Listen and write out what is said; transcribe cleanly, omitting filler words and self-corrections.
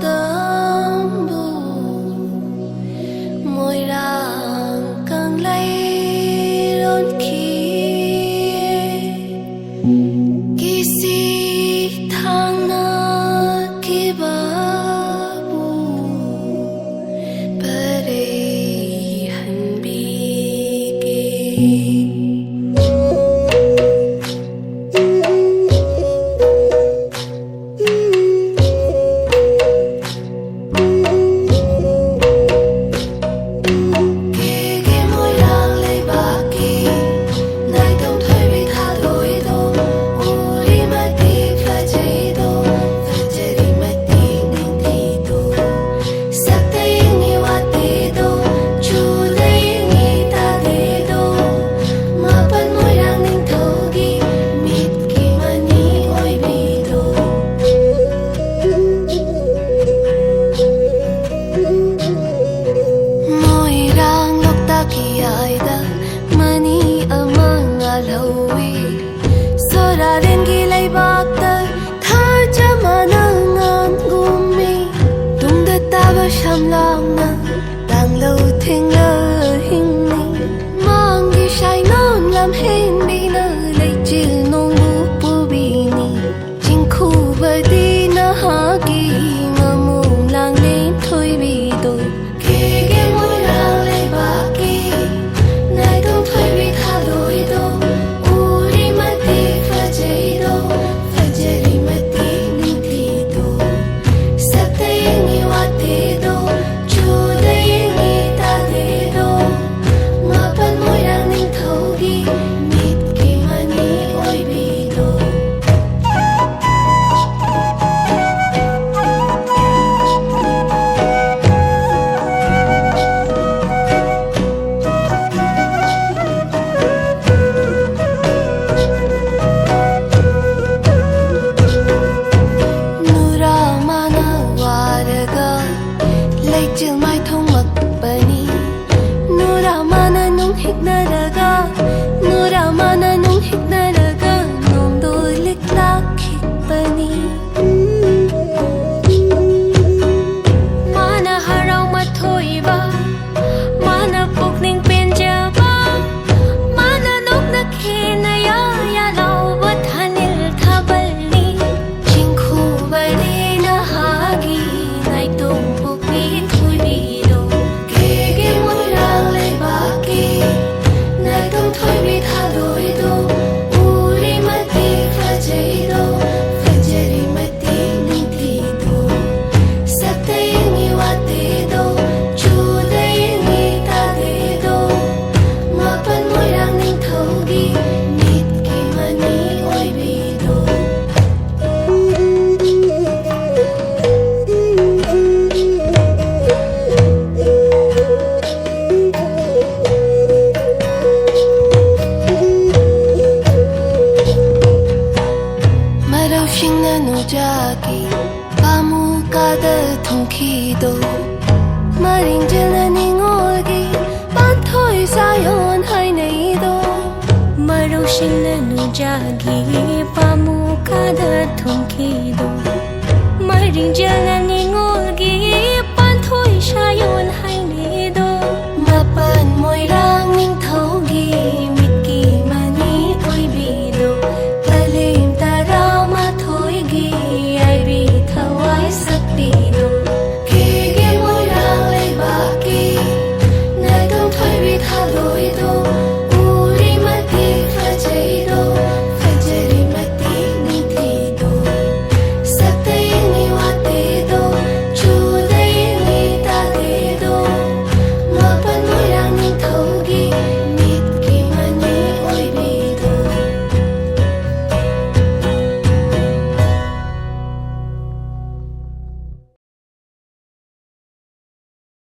đơm bù môi ràng càng lấy rốn kỳ si thang na kỳ ba bù bere han bi Sham lang na tang lâu thinh lơ hình ni mang đi sai non làm hình đi nơ lấy chill nong bu bu bi ni chinh khu bờ đi na ha ki mà mùng lang nên thôi bi đồ Kege Moirang Leibak nay đông thôi bi tha đôi đồ uri mati phajai đồ phajari mati ning thi đồ sắc tay ngi wa te đồ chill mai thông mặc bani nura mana nung hik na daga nura mana nung hik na daga nom đôi lik lak hik bani mana harau mat thôi ba mana puk ning pen ja ba mana nok na khe na ya lau ba thanil thabal ni ching khu ba di na hagi nai tum puk ni jagi pamu kada thongki do maring jela ningolgi ban thoi sayon hai nei do maro shin nu jagi pamu